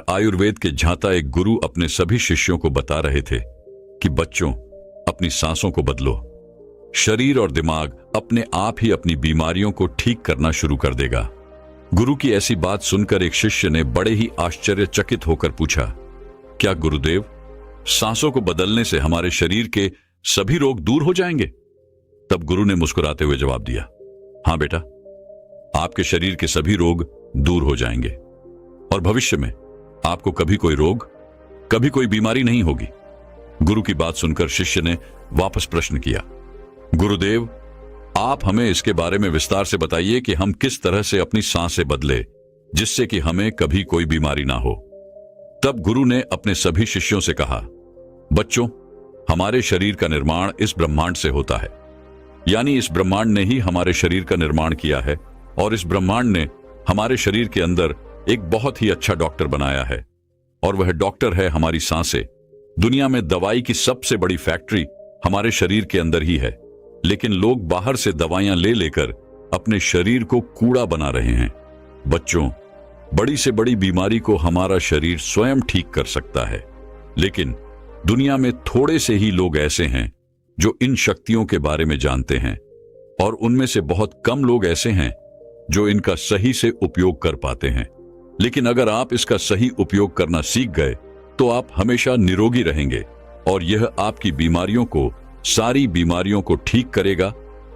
आयुर्वेद के झांता एक गुरु अपने सभी शिष्यों को बता रहे थे कि बच्चों, अपनी सांसों को बदलो। शरीर और दिमाग अपने आप ही अपनी बीमारियों को ठीक करना शुरू कर देगा। गुरु की ऐसी बात सुनकर एक शिष्य ने बड़े ही आश्चर्यचकित होकर पूछा, क्या गुरुदेव, सांसों को बदलने से हमारे शरीर के सभी रोग दूर हो जाएंगे? तब गुरु ने मुस्कुराते हुए जवाब दिया, हां बेटा, आपके शरीर के सभी रोग दूर हो जाएंगे और भविष्य में आपको कभी कोई रोग, कभी कोई बीमारी नहीं होगी। गुरु की बात सुनकर शिष्य ने वापस प्रश्न किया, गुरुदेव, आप हमें इसके बारे में विस्तार से बताइए कि हम किस तरह से अपनी सांसें बदले जिससे कि हमें कभी कोई बीमारी ना हो। तब गुरु ने अपने सभी शिष्यों से कहा, बच्चों, हमारे शरीर का निर्माण इस ब्रह्मांड से होता है, यानी इस ब्रह्मांड ने ही हमारे शरीर का निर्माण किया है और इस ब्रह्मांड ने हमारे शरीर के अंदर एक बहुत ही अच्छा डॉक्टर बनाया है और वह डॉक्टर है हमारी सांसें। दुनिया में दवाई की सबसे बड़ी फैक्ट्री हमारे शरीर के अंदर ही है, लेकिन लोग बाहर से दवाइयां ले लेकर अपने शरीर को कूड़ा बना रहे हैं। बच्चों, बड़ी से बड़ी बीमारी को हमारा शरीर स्वयं ठीक कर सकता है, लेकिन दुनिया में थोड़े से ही लोग ऐसे हैं जो इन शक्तियों के बारे में जानते हैं और उनमें से बहुत कम लोग ऐसे हैं जो इनका सही से उपयोग कर पाते हैं। लेकिन अगर आप इसका सही उपयोग करना सीख गए तो आप हमेशा निरोगी रहेंगे और यह आपकी बीमारियों को, सारी बीमारियों को ठीक करेगा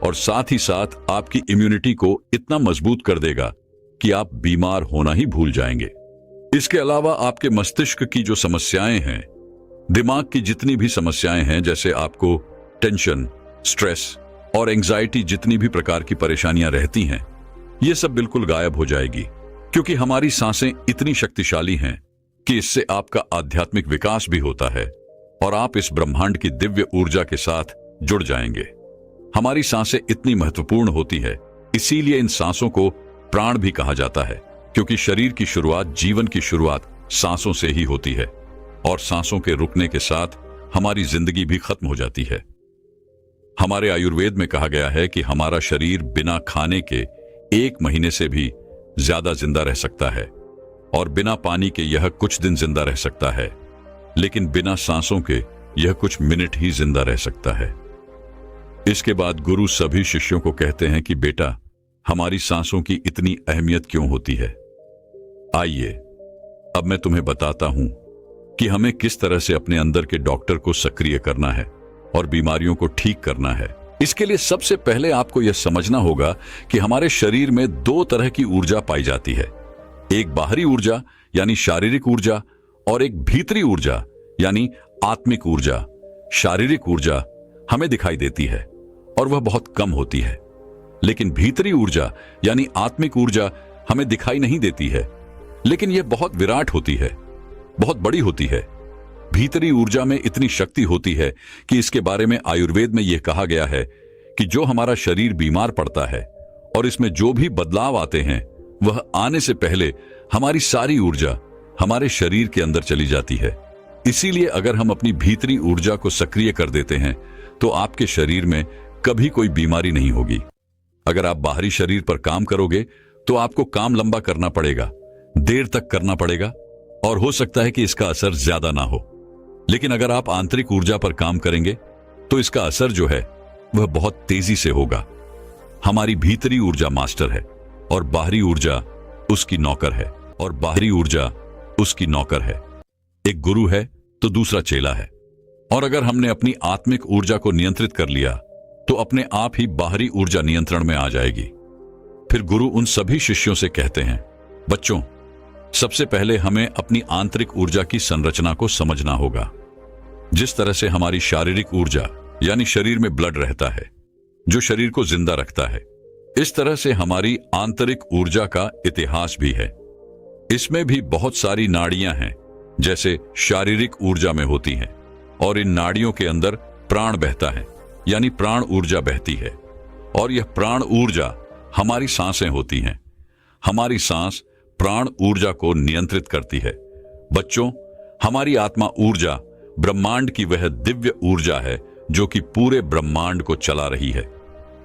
और साथ ही साथ आपकी इम्यूनिटी को इतना मजबूत कर देगा कि आप बीमार होना ही भूल जाएंगे। इसके अलावा आपके मस्तिष्क की जो समस्याएं हैं, दिमाग की जितनी भी समस्याएं हैं, जैसे आपको टेंशन, स्ट्रेस और एंजाइटी, जितनी भी प्रकार की परेशानियां रहती हैं, ये सब बिल्कुल गायब हो जाएगी, क्योंकि हमारी सांसें इतनी शक्तिशाली हैं कि इससे आपका आध्यात्मिक विकास भी होता है और आप इस ब्रह्मांड की दिव्य ऊर्जा के साथ जुड़ जाएंगे। हमारी सांसें इतनी महत्वपूर्ण होती है, इसीलिए इन सांसों को प्राण भी कहा जाता है, क्योंकि शरीर की शुरुआत, जीवन की शुरुआत सांसों से ही होती है और सांसों के रुकने के साथ हमारी जिंदगी भी खत्म हो जाती है। हमारे आयुर्वेद में कहा गया है कि हमारा शरीर बिना खाने के 1 महीने से भी ज्यादा जिंदा रह सकता है और बिना पानी के यह कुछ दिन जिंदा रह सकता है, लेकिन बिना सांसों के यह कुछ मिनट ही जिंदा रह सकता है। इसके बाद गुरु सभी शिष्यों को कहते हैं कि बेटा, हमारी सांसों की इतनी अहमियत क्यों होती है? आइए अब मैं तुम्हें बताता हूं कि हमें किस तरह से अपने अंदर के डॉक्टर को सक्रिय करना है और बीमारियों को ठीक करना है। इसके लिए सबसे पहले आपको यह समझना होगा कि हमारे शरीर में 2 तरह की ऊर्जा पाई जाती है, एक बाहरी ऊर्जा यानी शारीरिक ऊर्जा और एक भीतरी ऊर्जा यानी आत्मिक ऊर्जा। शारीरिक ऊर्जा हमें दिखाई देती है और वह बहुत कम होती है, लेकिन भीतरी ऊर्जा यानी आत्मिक ऊर्जा हमें दिखाई नहीं देती है, लेकिन यह बहुत विराट होती है, बहुत बड़ी होती है। भीतरी ऊर्जा में इतनी शक्ति होती है कि इसके बारे में आयुर्वेद में यह कहा गया है कि जो हमारा शरीर बीमार पड़ता है और इसमें जो भी बदलाव आते हैं, वह आने से पहले हमारी सारी ऊर्जा हमारे शरीर के अंदर चली जाती है। इसीलिए अगर हम अपनी भीतरी ऊर्जा को सक्रिय कर देते हैं तो आपके शरीर में कभी कोई बीमारी नहीं होगी। अगर आप बाहरी शरीर पर काम करोगे तो आपको काम लंबा करना पड़ेगा, देर तक करना पड़ेगा और हो सकता है कि इसका असर ज्यादा ना हो। लेकिन अगर आप आंतरिक ऊर्जा पर काम करेंगे तो इसका असर जो है वह बहुत तेजी से होगा। हमारी भीतरी ऊर्जा मास्टर है और बाहरी ऊर्जा उसकी नौकर है, और बाहरी ऊर्जा उसकी नौकर है। एक गुरु है तो दूसरा चेला है, और अगर हमने अपनी आत्मिक ऊर्जा को नियंत्रित कर लिया तो अपने आप ही बाहरी ऊर्जा नियंत्रण में आ जाएगी। फिर गुरु उन सभी शिष्यों से कहते हैं, बच्चों, सबसे पहले हमें अपनी आंतरिक ऊर्जा की संरचना को समझना होगा। जिस तरह से हमारी शारीरिक ऊर्जा यानी शरीर में ब्लड रहता है जो शरीर को जिंदा रखता है, इस तरह से हमारी आंतरिक ऊर्जा का इतिहास भी है। इसमें भी बहुत सारी नाड़ियां हैं जैसे शारीरिक ऊर्जा में होती हैं, और इन नाड़ियों के अंदर प्राण बहता है यानी प्राण ऊर्जा बहती है, और यह प्राण ऊर्जा हमारी सांसें होती हैं। हमारी सांस प्राण ऊर्जा को नियंत्रित करती है। बच्चों, हमारी आत्मा ऊर्जा ब्रह्मांड की वह दिव्य ऊर्जा है जो कि पूरे ब्रह्मांड को चला रही है,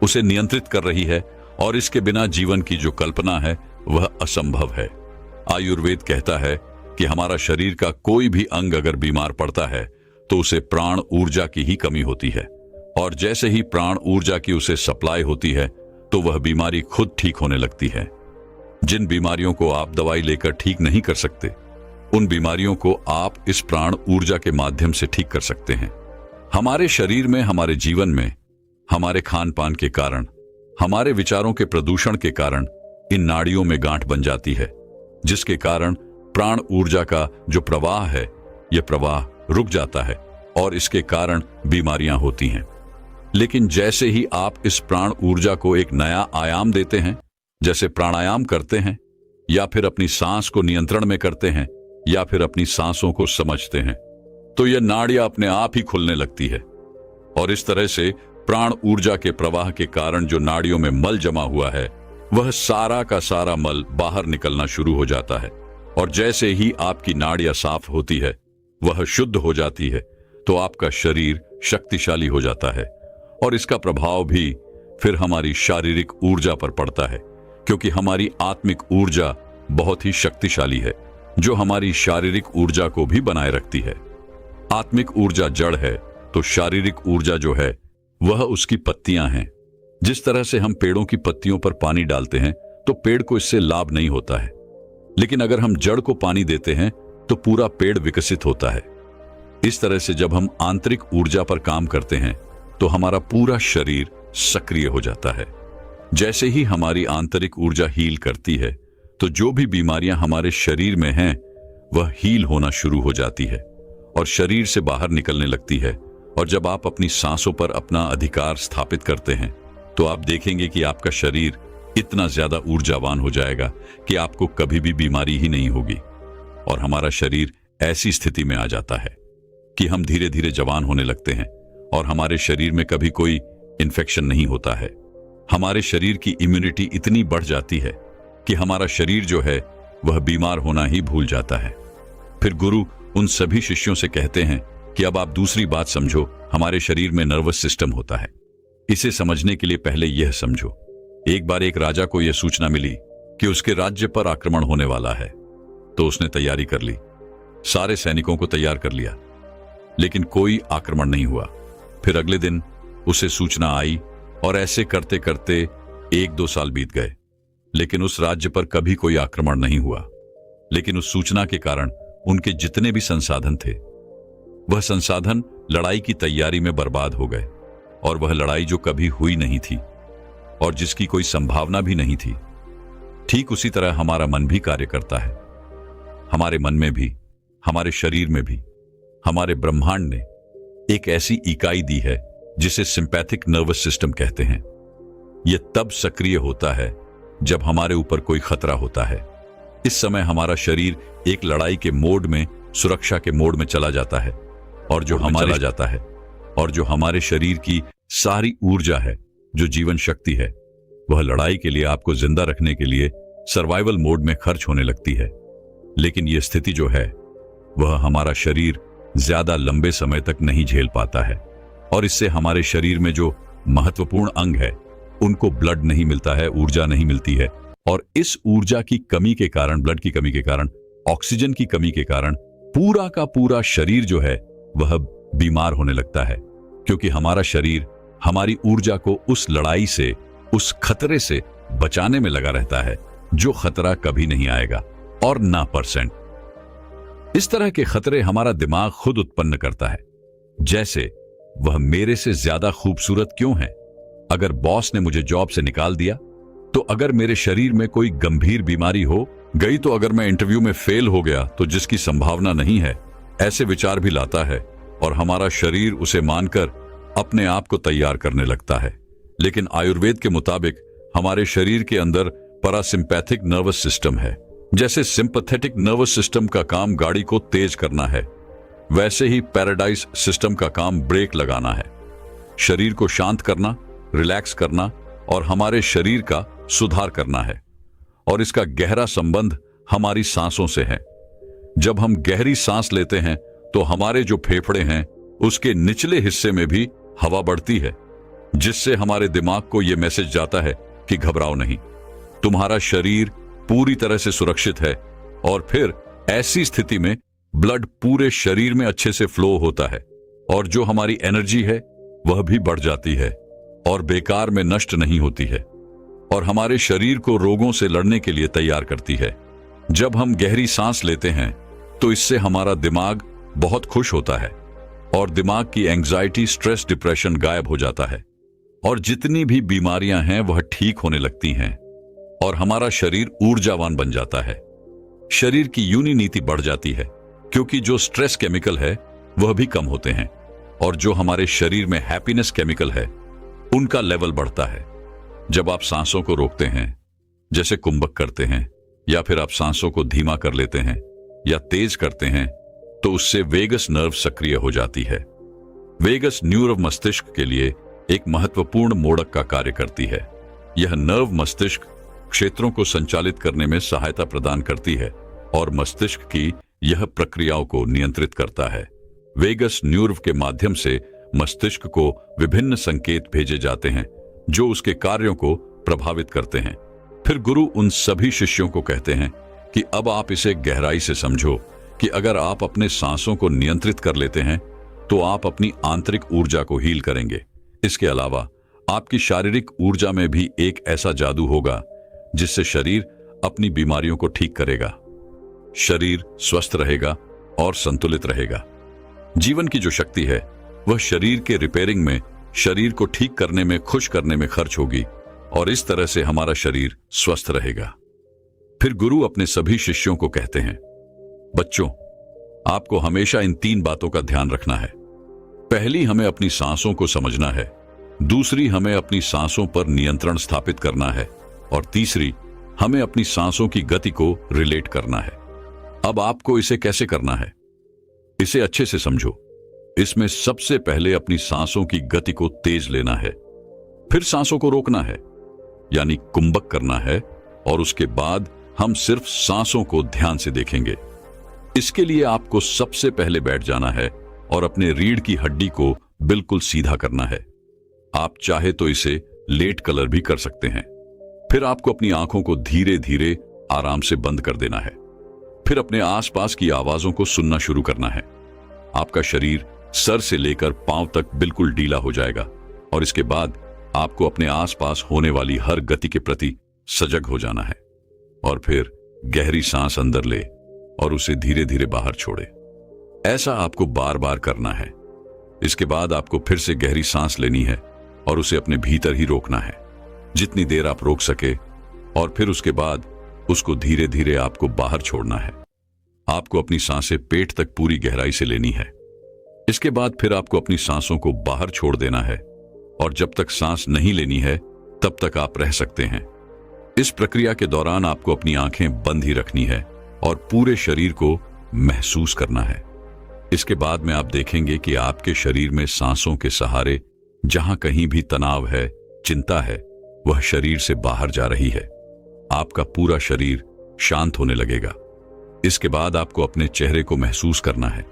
उसे नियंत्रित कर रही है, और इसके बिना जीवन की जो कल्पना है वह असंभव है। आयुर्वेद कहता है कि हमारा शरीर का कोई भी अंग अगर बीमार पड़ता है तो उसे प्राण ऊर्जा की ही कमी होती है, और जैसे ही प्राण ऊर्जा की उसे सप्लाई होती है तो वह बीमारी खुद ठीक होने लगती है। जिन बीमारियों को आप दवाई लेकर ठीक नहीं कर सकते, उन बीमारियों को आप इस प्राण ऊर्जा के माध्यम से ठीक कर सकते हैं। हमारे शरीर में, हमारे जीवन में, हमारे खान पान के कारण, हमारे विचारों के प्रदूषण के कारण इन नाड़ियों में गांठ बन जाती है, जिसके कारण प्राण ऊर्जा का जो प्रवाह है, यह प्रवाह रुक जाता है और इसके कारण बीमारियां होती हैं। लेकिन जैसे ही आप इस प्राण ऊर्जा को एक नया आयाम देते हैं, जैसे प्राणायाम करते हैं, या फिर अपनी सांस को नियंत्रण में करते हैं, या फिर अपनी सांसों को समझते हैं, तो यह नाड़ियां अपने आप ही खुलने लगती है। और इस तरह से प्राण ऊर्जा के प्रवाह के कारण जो नाड़ियों में मल जमा हुआ है, वह सारा का सारा मल बाहर निकलना शुरू हो जाता है। और जैसे ही आपकी नाड़ियां साफ होती है, वह शुद्ध हो जाती है, तो आपका शरीर शक्तिशाली हो जाता है। और इसका प्रभाव भी फिर हमारी शारीरिक ऊर्जा पर पड़ता है, क्योंकि हमारी आत्मिक ऊर्जा बहुत ही शक्तिशाली है, जो हमारी शारीरिक ऊर्जा को भी बनाए रखती है। आत्मिक ऊर्जा जड़ है, तो शारीरिक ऊर्जा जो है वह उसकी पत्तियां हैं। जिस तरह से हम पेड़ों की पत्तियों पर पानी डालते हैं तो पेड़ को इससे लाभ नहीं होता है, लेकिन अगर हम जड़ को पानी देते हैं तो पूरा पेड़ विकसित होता है। इस तरह से जब हम आंतरिक ऊर्जा पर काम करते हैं तो हमारा पूरा शरीर सक्रिय हो जाता है। जैसे ही हमारी आंतरिक ऊर्जा हील करती है, तो जो भी बीमारियां हमारे शरीर में हैं वह हील होना शुरू हो जाती है और शरीर से बाहर निकलने लगती है। और जब आप अपनी सांसों पर अपना अधिकार स्थापित करते हैं तो आप देखेंगे कि आपका शरीर इतना ज्यादा ऊर्जावान हो जाएगा कि आपको कभी भी बीमारी ही नहीं होगी। और हमारा शरीर ऐसी स्थिति में आ जाता है कि हम धीरे धीरे जवान होने लगते हैं और हमारे शरीर में कभी कोई इन्फेक्शन नहीं होता है। हमारे शरीर की इम्यूनिटी इतनी बढ़ जाती है कि हमारा शरीर जो है वह बीमार होना ही भूल जाता है। फिर गुरु उन सभी शिष्यों से कहते हैं कि अब आप दूसरी बात समझो, हमारे शरीर में नर्वस सिस्टम होता है। इसे समझने के लिए पहले यह समझो, एक बार एक राजा को यह सूचना मिली कि उसके राज्य पर आक्रमण होने वाला है, तो उसने तैयारी कर ली, सारे सैनिकों को तैयार कर लिया, लेकिन कोई आक्रमण नहीं हुआ। फिर अगले दिन उसे सूचना आई और ऐसे करते करते 1-2 साल बीत गए, लेकिन उस राज्य पर कभी कोई आक्रमण नहीं हुआ। लेकिन उस सूचना के कारण उनके जितने भी संसाधन थे, वह संसाधन लड़ाई की तैयारी में बर्बाद हो गए, और वह लड़ाई जो कभी हुई नहीं थी और जिसकी कोई संभावना भी नहीं थी। ठीक उसी तरह हमारा मन भी कार्य करता है। हमारे मन में भी, हमारे शरीर में भी, हमारे ब्रह्मांड ने एक ऐसी इकाई दी है जिसे सिंपैथिक नर्वस सिस्टम कहते हैं। यह तब सक्रिय होता है जब हमारे ऊपर कोई खतरा होता है। इस समय हमारा शरीर एक लड़ाई के मोड में, सुरक्षा के मोड में चला जाता है, और जो हमारे शरीर की सारी ऊर्जा है, जो जीवन शक्ति है, वह लड़ाई के लिए, आपको जिंदा रखने के लिए सर्वाइवल मोड में खर्च होने लगती है। लेकिन यह स्थिति जो है वह हमारा शरीर ज्यादा लंबे समय तक नहीं झेल पाता है, और इससे हमारे शरीर में जो महत्वपूर्ण अंग है उनको ब्लड नहीं मिलता है, ऊर्जा नहीं मिलती है। और इस ऊर्जा की कमी के कारण, ब्लड की कमी के कारण, ऑक्सीजन की कमी के कारण पूरा का पूरा शरीर जो है वह बीमार होने लगता है, क्योंकि हमारा शरीर हमारी ऊर्जा को उस लड़ाई से, उस खतरे से बचाने में लगा रहता है जो खतरा कभी नहीं आएगा, और ना %। इस तरह के खतरे हमारा दिमाग खुद उत्पन्न करता है। जैसे, वह मेरे से ज्यादा खूबसूरत क्यों है? अगर बॉस ने मुझे जॉब से निकाल दिया तो? अगर मेरे शरीर में कोई गंभीर बीमारी हो गई तो? अगर मैं इंटरव्यू में फेल हो गया तो, जिसकी संभावना नहीं है? ऐसे विचार भी लाता है और हमारा शरीर उसे मानकर अपने आप को तैयार करने लगता है। लेकिन आयुर्वेद के मुताबिक हमारे शरीर के अंदर पैरासिम्पैथिक नर्वस सिस्टम है। जैसे सिंपैथेटिक नर्वस सिस्टम का काम गाड़ी को तेज करना है, वैसे ही पैराडाइज सिस्टम का काम ब्रेक लगाना है, शरीर को शांत करना, रिलैक्स करना और हमारे शरीर का सुधार करना है। और इसका गहरा संबंध हमारी सांसों से है। जब हम गहरी सांस लेते हैं तो हमारे जो फेफड़े हैं उसके निचले हिस्से में भी हवा बढ़ती है, जिससे हमारे दिमाग को यह मैसेज जाता है कि घबराओ नहीं, तुम्हारा शरीर पूरी तरह से सुरक्षित है। और फिर ऐसी स्थिति में ब्लड पूरे शरीर में अच्छे से फ्लो होता है और जो हमारी एनर्जी है वह भी बढ़ जाती है और बेकार में नष्ट नहीं होती है और हमारे शरीर को रोगों से लड़ने के लिए तैयार करती है। जब हम गहरी सांस लेते हैं तो इससे हमारा दिमाग बहुत खुश होता है और दिमाग की एंजाइटी, स्ट्रेस, डिप्रेशन गायब हो जाता है और जितनी भी बीमारियां हैं वह ठीक होने लगती हैं और हमारा शरीर ऊर्जावान बन जाता है। शरीर की यूनिटी बढ़ जाती है क्योंकि जो स्ट्रेस केमिकल है वह भी कम होते हैं और जो हमारे शरीर में हैप्पीनेस केमिकल है उनका लेवल बढ़ता है। जब आप सांसों को रोकते हैं, जैसे कुंभक करते हैं, या फिर आप सांसों को धीमा कर लेते हैं या तेज करते हैं, तो उससे वेगस नर्व सक्रिय हो जाती है। वेगस न्यूरॉन मस्तिष्क के लिए एक महत्वपूर्ण मोड़क का कार्य करती है। यह नर्व मस्तिष्क क्षेत्रों को संचालित करने में सहायता प्रदान करती है और मस्तिष्क की यह प्रक्रियाओं को नियंत्रित करता है। वेगस न्यूरॉन के माध्यम से मस्तिष्क को विभिन्न संकेत भेजे जाते हैं जो उसके कार्यों को प्रभावित करते हैं। फिर गुरु उन सभी शिष्यों को कहते हैं कि अब आप इसे गहराई से समझो कि अगर आप अपने सांसों को नियंत्रित कर लेते हैं तो आप अपनी आंतरिक ऊर्जा को हील करेंगे। इसके अलावा आपकी शारीरिक ऊर्जा में भी एक ऐसा जादू होगा जिससे शरीर अपनी बीमारियों को ठीक करेगा, शरीर स्वस्थ रहेगा और संतुलित रहेगा। जीवन की जो शक्ति है वह शरीर के रिपेयरिंग में, शरीर को ठीक करने में, खुश करने में खर्च होगी और इस तरह से हमारा शरीर स्वस्थ रहेगा। फिर गुरु अपने सभी शिष्यों को कहते हैं, बच्चों, आपको हमेशा इन 3 बातों का ध्यान रखना है। पहली, हमें अपनी सांसों को समझना है। दूसरी, हमें अपनी सांसों पर नियंत्रण स्थापित करना है और तीसरी, हमें अपनी सांसों की गति को रिलेट करना है। अब आपको इसे कैसे करना है, इसे अच्छे से समझो। इसमें सबसे पहले अपनी सांसों की गति को तेज लेना है, फिर सांसों को रोकना है यानी कुंभक करना है और उसके बाद हम सिर्फ सांसों को ध्यान से देखेंगे। इसके लिए आपको सबसे पहले बैठ जाना है और अपने रीढ़ की हड्डी को बिल्कुल सीधा करना है। आप चाहे तो इसे लेट कलर भी कर सकते हैं। फिर आपको अपनी आंखों को धीरे धीरे आराम से बंद कर देना है। फिर अपने आसपास की आवाजों को सुनना शुरू करना है। आपका शरीर सर से लेकर पांव तक बिल्कुल ढीला हो जाएगा और इसके बाद आपको अपने आसपास होने वाली हर गति के प्रति सजग हो जाना है और फिर गहरी सांस अंदर ले और उसे धीरे धीरे बाहर छोड़े। ऐसा आपको बार बार करना है। इसके बाद आपको फिर से गहरी सांस लेनी है और उसे अपने भीतर ही रोकना है, जितनी देर आप रोक सके, और फिर उसके बाद उसको धीरे धीरे आपको बाहर छोड़ना है। आपको अपनी सांसें पेट तक पूरी गहराई से लेनी है। इसके बाद फिर आपको अपनी सांसों को बाहर छोड़ देना है और जब तक सांस नहीं लेनी है तब तक आप रह सकते हैं। इस प्रक्रिया के दौरान आपको अपनी आंखें बंद ही रखनी है और पूरे शरीर को महसूस करना है। इसके बाद में आप देखेंगे कि आपके शरीर में सांसों के सहारे जहां कहीं भी तनाव है, चिंता है, वह शरीर से बाहर जा रही है। आपका पूरा शरीर शांत होने लगेगा। इसके बाद आपको अपने चेहरे को महसूस करना है,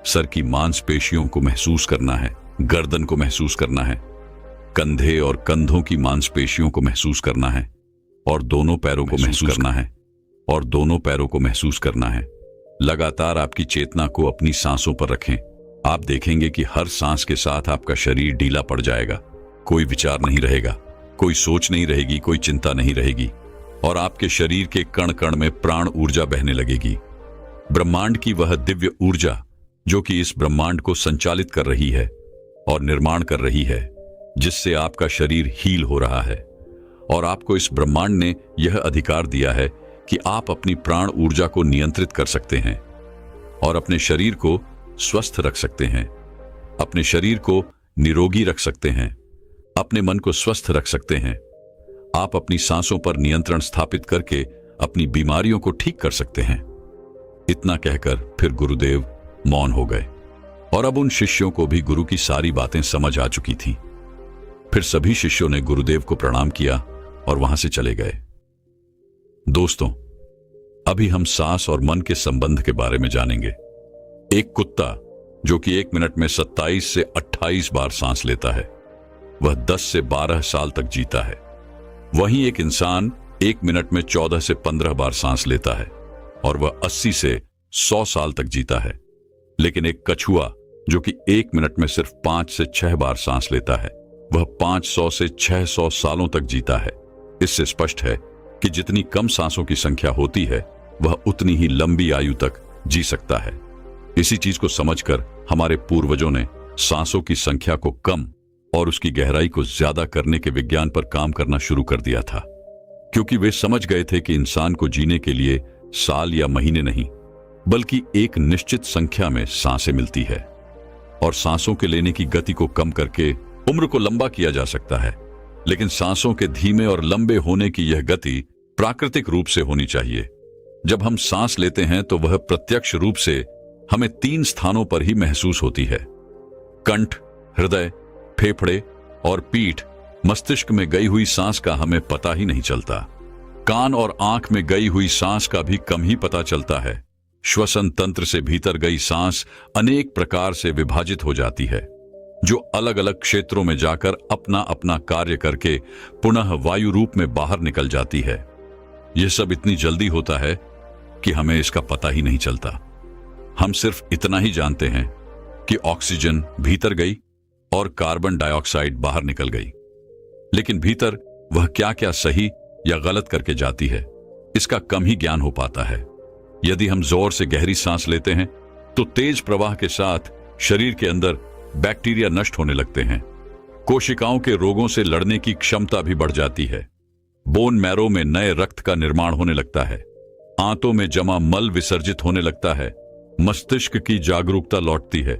सर की मांसपेशियों को महसूस करना है, गर्दन को महसूस करना है, कंधे और कंधों की मांसपेशियों को महसूस करना है और दोनों पैरों को महसूस करना है और दोनों पैरों को महसूस करना है। लगातार आपकी चेतना को अपनी सांसों पर रखें। आप देखेंगे कि हर सांस के साथ आपका शरीर ढीला पड़ जाएगा। कोई विचार नहीं रहेगा, कोई सोच नहीं रहेगी, कोई चिंता नहीं रहेगी और आपके शरीर के कण कण में प्राण ऊर्जा बहने लगेगी। ब्रह्मांड की वह दिव्य ऊर्जा जो कि इस ब्रह्मांड को संचालित कर रही है और निर्माण कर रही है, जिससे आपका शरीर हील हो रहा है। और आपको इस ब्रह्मांड ने यह अधिकार दिया है कि आप अपनी प्राण ऊर्जा को नियंत्रित कर सकते हैं और अपने शरीर को स्वस्थ रख सकते हैं, अपने शरीर को निरोगी रख सकते हैं, अपने मन को स्वस्थ रख सकते हैं। आप अपनी सांसों पर नियंत्रण स्थापित करके अपनी बीमारियों को ठीक कर सकते हैं। इतना कहकर फिर गुरुदेव मौन हो गए और अब उन शिष्यों को भी गुरु की सारी बातें समझ आ चुकी थीं। फिर सभी शिष्यों ने गुरुदेव को प्रणाम किया और वहां से चले गए। दोस्तों, अभी हम सांस और मन के संबंध के बारे में जानेंगे। एक कुत्ता जो कि 1 मिनट में 27 से 28 बार सांस लेता है, वह 10 से 12 साल तक जीता है। वहीं एक इंसान 1 मिनट में 14 से 15 बार सांस लेता है और वह 80 से 100 साल तक जीता है। लेकिन एक कछुआ जो कि 1 मिनट में सिर्फ 5 से 6 बार सांस लेता है, वह 500 से 600 सालों तक जीता है। इससे स्पष्ट है कि जितनी कम सांसों की संख्या होती है, वह उतनी ही लंबी आयु तक जी सकता है। इसी चीज को समझकर हमारे पूर्वजों ने सांसों की संख्या को कम और उसकी गहराई को ज्यादा करने के विज्ञान पर काम करना शुरू कर दिया था, क्योंकि वे समझ गए थे कि इंसान को जीने के लिए साल या महीने नहीं, बल्कि एक निश्चित संख्या में सांसें मिलती है, और सांसों के लेने की गति को कम करके उम्र को लंबा किया जा सकता है। लेकिन सांसों के धीमे और लंबे होने की यह गति प्राकृतिक रूप से होनी चाहिए। जब हम सांस लेते हैं तो वह प्रत्यक्ष रूप से हमें 3 स्थानों पर ही महसूस होती है: कंठ, हृदय, फेफड़े और पीठ। मस्तिष्क में गई हुई सांस का हमें पता ही नहीं चलता। कान और आंख में गई हुई सांस का भी कम ही पता चलता है। श्वसन तंत्र से भीतर गई सांस अनेक प्रकार से विभाजित हो जाती है, जो अलग अलग क्षेत्रों में जाकर अपना अपना कार्य करके पुनः वायु रूप में बाहर निकल जाती है। यह सब इतनी जल्दी होता है कि हमें इसका पता ही नहीं चलता। हम सिर्फ इतना ही जानते हैं कि ऑक्सीजन भीतर गई और कार्बन डाइऑक्साइड बाहर निकल गई, लेकिन भीतर वह क्या क्या सही या गलत करके जाती है, इसका कम ही ज्ञान हो पाता है। यदि हम जोर से गहरी सांस लेते हैं तो तेज प्रवाह के साथ शरीर के अंदर बैक्टीरिया नष्ट होने लगते हैं। कोशिकाओं के रोगों से लड़ने की क्षमता भी बढ़ जाती है। बोन मैरो में नए रक्त का निर्माण होने लगता है। आंतों में जमा मल विसर्जित होने लगता है। मस्तिष्क की जागरूकता लौटती है,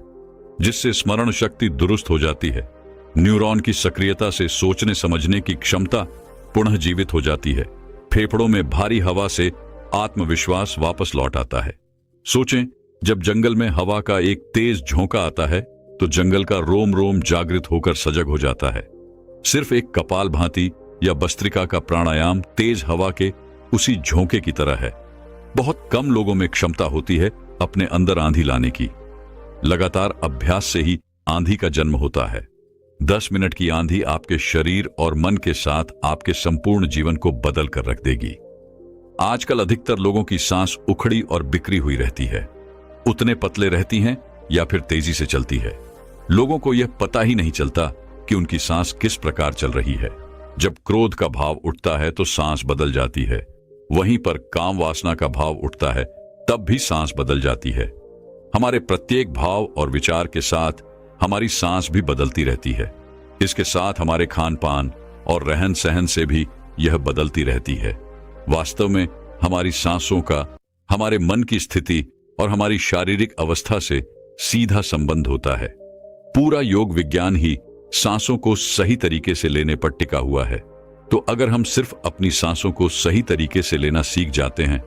जिससे स्मरण शक्ति दुरुस्त हो जाती है। न्यूरॉन की सक्रियता से सोचने समझने की क्षमता पुनः जीवित हो जाती है। फेफड़ों में भारी हवा से आत्मविश्वास वापस लौट आता है। सोचें, जब जंगल में हवा का एक तेज झोंका आता है तो जंगल का रोम रोम जागृत होकर सजग हो जाता है। सिर्फ एक कपालभाति या भस्त्रिका का प्राणायाम तेज हवा के उसी झोंके की तरह है। बहुत कम लोगों में क्षमता होती है अपने अंदर आंधी लाने की। लगातार अभ्यास से ही आंधी का जन्म होता है। 10 मिनट की आंधी आपके शरीर और मन के साथ आपके संपूर्ण जीवन को बदल कर रख देगी। आजकल अधिकतर लोगों की सांस उखड़ी और बिखरी हुई रहती है। उतने पतले रहती हैं या फिर तेजी से चलती है। लोगों को यह पता ही नहीं चलता कि उनकी सांस किस प्रकार चल रही है। जब क्रोध का भाव उठता है तो सांस बदल जाती है। वहीं पर काम वासना का भाव उठता है तब भी सांस बदल जाती है। हमारे प्रत्येक भाव और विचार के साथ हमारी सांस भी बदलती रहती है। इसके साथ हमारे खान पान और रहन सहन से भी यह बदलती रहती है। वास्तव में हमारी सांसों का हमारे मन की स्थिति और हमारी शारीरिक अवस्था से सीधा संबंध होता है। पूरा योग विज्ञान ही सांसों को सही तरीके से लेने पर टिका हुआ है। तो अगर हम सिर्फ अपनी सांसों को सही तरीके से लेना सीख जाते हैं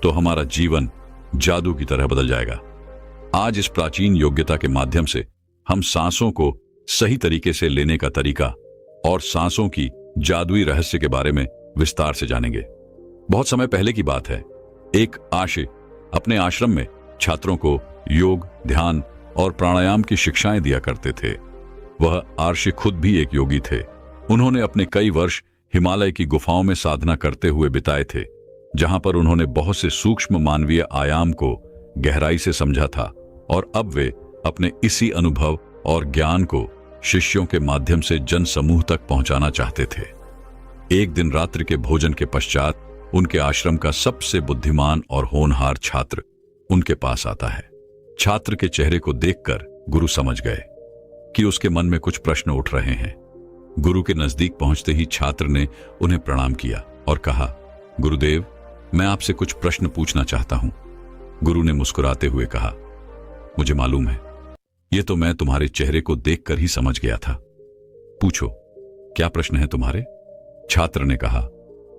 तो हमारा जीवन जादू की तरह बदल जाएगा। आज इस प्राचीन योग्यता के माध्यम से हम सांसों को सही तरीके से लेने का तरीका और सांसों की जादुई रहस्य के बारे में विस्तार से जानेंगे। बहुत समय पहले की बात है। एक आर्षि अपने आश्रम में छात्रों को योग, ध्यान और प्राणायाम की शिक्षाएं दिया करते थे। वह आर्षि खुद भी एक योगी थे। उन्होंने अपने कई वर्ष हिमालय की गुफाओं में साधना करते हुए बिताए थे, जहां पर उन्होंने बहुत से सूक्ष्म मानवीय आयाम को गहराई से समझा था, और अब वे अपने इसी अनुभव और ज्ञान को शिष्यों के माध्यम से जन समूह तक पहुंचाना चाहते थे। एक दिन रात्रि के भोजन के पश्चात उनके आश्रम का सबसे बुद्धिमान और होनहार छात्र उनके पास आता है। छात्र के चेहरे को देखकर गुरु समझ गए कि उसके मन में कुछ प्रश्न उठ रहे हैं। गुरु के नजदीक पहुंचते ही छात्र ने उन्हें प्रणाम किया और कहा, गुरुदेव, मैं आपसे कुछ प्रश्न पूछना चाहता हूं। गुरु ने मुस्कुराते हुए कहा, मुझे मालूम है, यह तो मैं तुम्हारे चेहरे को देखकर ही समझ गया था। पूछो, क्या प्रश्न है तुम्हारे? छात्र ने कहा,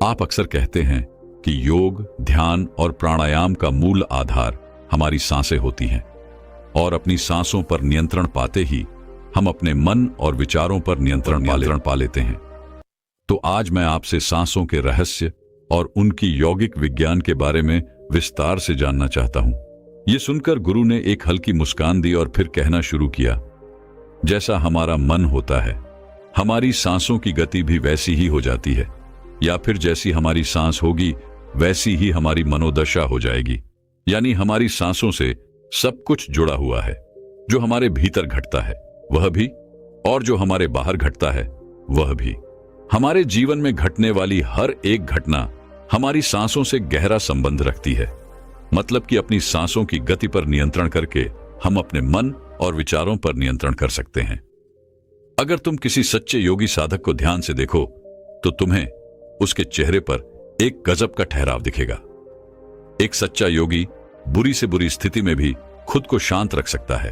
आप अक्सर कहते हैं कि योग, ध्यान और प्राणायाम का मूल आधार हमारी सांसें होती हैं, और अपनी सांसों पर नियंत्रण पाते ही हम अपने मन और विचारों पर नियंत्रण पा लेते हैं। तो आज मैं आपसे सांसों के रहस्य और उनकी यौगिक विज्ञान के बारे में विस्तार से जानना चाहता हूं। यह सुनकर गुरु ने एक हल्की मुस्कान दी और फिर कहना शुरू किया, जैसा हमारा मन होता है, हमारी सांसों की गति भी वैसी ही हो जाती है, या फिर जैसी हमारी सांस होगी वैसी ही हमारी मनोदशा हो जाएगी। यानी हमारी सांसों से सब कुछ जुड़ा हुआ है। जो हमारे भीतर घटता है वह भी, और जो हमारे बाहर घटता है वह भी। हमारे जीवन में घटने वाली हर एक घटना हमारी सांसों से गहरा संबंध रखती है। मतलब कि अपनी सांसों की गति पर नियंत्रण करके हम अपने मन और विचारों पर नियंत्रण कर सकते हैं। अगर तुम किसी सच्चे योगी साधक को ध्यान से देखो तो तुम्हें उसके चेहरे पर एक गजब का ठहराव दिखेगा। एक सच्चा योगी बुरी से बुरी स्थिति में भी खुद को शांत रख सकता है।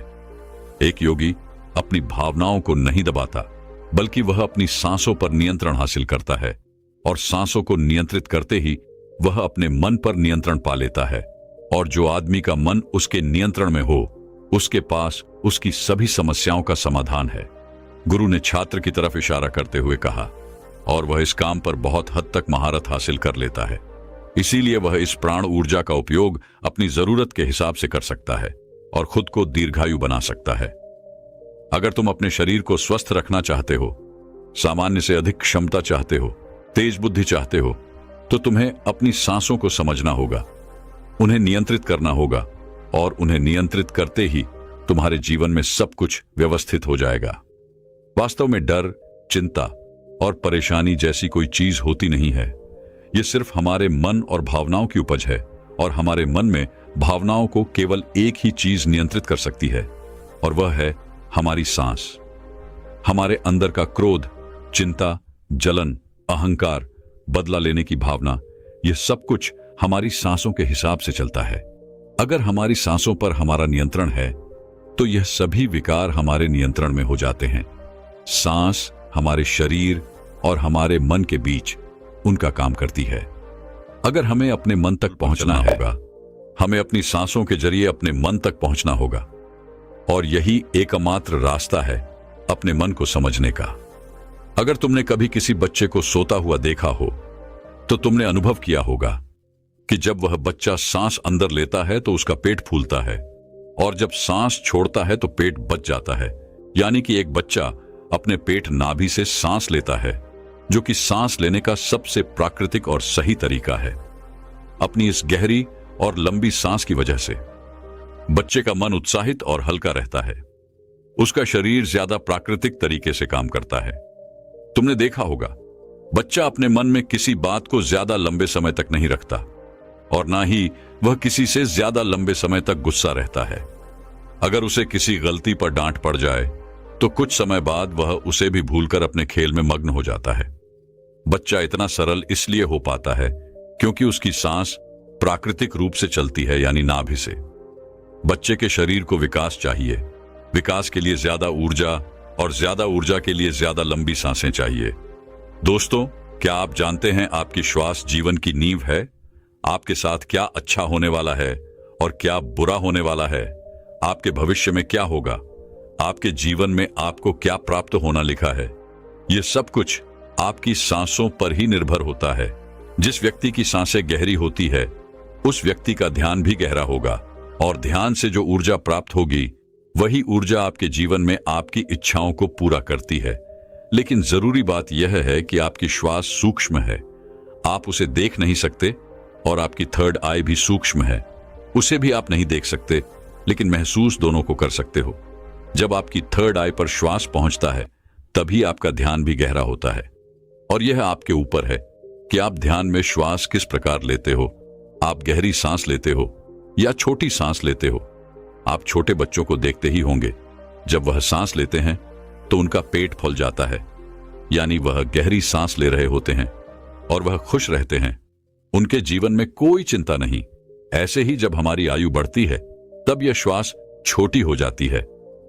एक योगी अपनी भावनाओं को नहीं दबाता, बल्कि वह अपनी सांसों पर नियंत्रण हासिल करता है, और सांसों को नियंत्रित करते ही वह अपने मन पर नियंत्रण पा लेता है। और जो आदमी का मन उसके नियंत्रण में हो, उसके पास उसकी सभी समस्याओं का समाधान है। गुरु ने छात्र की तरफ इशारा करते हुए कहा, और वह इस काम पर बहुत हद तक महारत हासिल कर लेता है। इसीलिए वह इस प्राण ऊर्जा का उपयोग अपनी जरूरत के हिसाब से कर सकता है और खुद को दीर्घायु बना सकता है। अगर तुम अपने शरीर को स्वस्थ रखना चाहते हो, सामान्य से अधिक क्षमता चाहते हो, तेज बुद्धि चाहते हो, तो तुम्हें अपनी सांसों को समझना होगा, उन्हें नियंत्रित करना होगा, और उन्हें नियंत्रित करते ही तुम्हारे जीवन में सब कुछ व्यवस्थित हो जाएगा। वास्तव में डर, चिंता और परेशानी जैसी कोई चीज होती नहीं है। यह सिर्फ हमारे मन और भावनाओं की उपज है, और हमारे मन में भावनाओं को केवल एक ही चीज नियंत्रित कर सकती है, और वह है हमारी सांस। हमारे अंदर का क्रोध, चिंता, जलन, अहंकार, बदला लेने की भावना, यह सब कुछ हमारी सांसों के हिसाब से चलता है। अगर हमारी सांसों पर हमारा नियंत्रण है तो यह सभी विकार हमारे नियंत्रण में हो जाते हैं। सांस हमारे शरीर और हमारे मन के बीच उनका काम करती है। अगर हमें अपने मन तक पहुंचना होगा, हमें अपनी सांसों के जरिए अपने मन तक पहुंचना होगा, और यही एकमात्र रास्ता है अपने मन को समझने का। अगर तुमने कभी किसी बच्चे को सोता हुआ देखा हो तो तुमने अनुभव किया होगा कि जब वह बच्चा सांस अंदर लेता है तो उसका पेट फूलता है, और जब सांस छोड़ता है तो पेट बच जाता है। यानी कि एक बच्चा अपने पेट नाभि से सांस लेता है, जो कि सांस लेने का सबसे प्राकृतिक और सही तरीका है। अपनी इस गहरी और लंबी सांस की वजह से बच्चे का मन उत्साहित और हल्का रहता है। उसका शरीर ज्यादा प्राकृतिक तरीके से काम करता है। तुमने देखा होगा, बच्चा अपने मन में किसी बात को ज्यादा लंबे समय तक नहीं रखता, और ना ही वह किसी से ज्यादा लंबे समय तक गुस्सा रहता है। अगर उसे किसी गलती पर डांट पड़ जाए तो कुछ समय बाद वह उसे भी भूलकर अपने खेल में मग्न हो जाता है। बच्चा इतना सरल इसलिए हो पाता है क्योंकि उसकी सांस प्राकृतिक रूप से चलती है, यानी नाभि से। बच्चे के शरीर को विकास चाहिए। विकास के लिए ज्यादा ऊर्जा, और ज्यादा ऊर्जा के लिए ज्यादा लंबी सांसें चाहिए। दोस्तों, क्या आप जानते हैं आपकी श्वास जीवन की नींव है? आपके साथ क्या अच्छा होने वाला है और क्या बुरा होने वाला है, आपके भविष्य में क्या होगा, आपके जीवन में आपको क्या प्राप्त होना लिखा है, यह सब कुछ आपकी सांसों पर ही निर्भर होता है। जिस व्यक्ति की सांसें गहरी होती है उस व्यक्ति का ध्यान भी गहरा होगा, और ध्यान से जो ऊर्जा प्राप्त होगी वही ऊर्जा आपके जीवन में आपकी इच्छाओं को पूरा करती है। लेकिन जरूरी बात यह है कि आपकी श्वास सूक्ष्म है, आप उसे देख नहीं सकते, और आपकी थर्ड आई भी सूक्ष्म है, उसे भी आप नहीं देख सकते, लेकिन महसूस दोनों को कर सकते हो। जब आपकी थर्ड आई पर श्वास पहुंचता है तभी आपका ध्यान भी गहरा होता है, और यह आपके ऊपर है कि आप ध्यान में श्वास किस प्रकार लेते हो। आप गहरी सांस लेते हो या छोटी सांस लेते हो। आप छोटे बच्चों को देखते ही होंगे, जब वह सांस लेते हैं तो उनका पेट फूल जाता है, यानी वह गहरी सांस ले रहे होते हैं और वह खुश रहते हैं। उनके जीवन में कोई चिंता नहीं। ऐसे ही जब हमारी आयु बढ़ती है तब यह श्वास छोटी हो जाती है,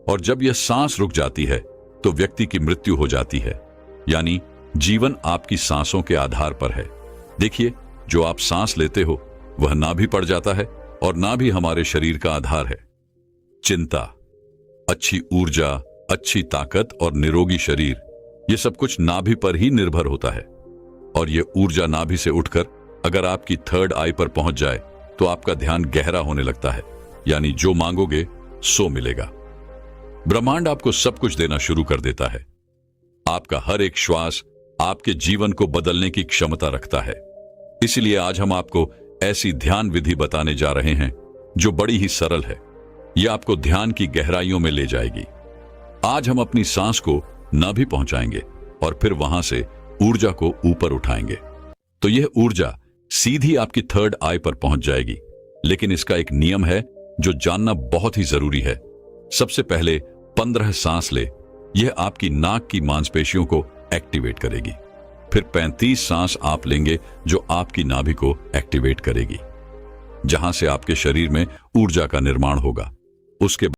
और जब यह सांस रुक जाती है तो व्यक्ति की मृत्यु हो जाती है। यानी जीवन आपकी सांसों के आधार पर है। देखिए, जो आप सांस लेते हो वह ना भी पड़ जाता है, और ना भी हमारे शरीर का आधार है। चिंता, अच्छी ऊर्जा, अच्छी ताकत और निरोगी शरीर, यह सब कुछ नाभि पर ही निर्भर होता है। और यह ऊर्जा नाभि से उठकर अगर आपकी थर्ड आई पर पहुंच जाए तो आपका ध्यान गहरा होने लगता है, यानी जो मांगोगे सो मिलेगा। ब्रह्मांड आपको सब कुछ देना शुरू कर देता है। आपका हर एक श्वास आपके जीवन को बदलने की क्षमता रखता है। इसलिए आज हम आपको ऐसी ध्यान विधि बताने जा रहे हैं जो बड़ी ही सरल है। यह आपको ध्यान की गहराइयों में ले जाएगी। आज हम अपनी सांस को नाभि पहुंचाएंगे और फिर वहां से ऊर्जा को ऊपर उठाएंगे। तो यह ऊर्जा सीधी आपकी थर्ड आई पर पहुंच जाएगी। लेकिन इसका एक नियम है जो जानना बहुत ही जरूरी है। सबसे पहले 15 सांस ले, यह आपकी नाक की मांसपेशियों को एक्टिवेट करेगी। फिर 35 सांस आप लेंगे जो आपकी नाभि को एक्टिवेट करेगी, जहां से आपके शरीर में ऊर्जा का निर्माण होगा। उसके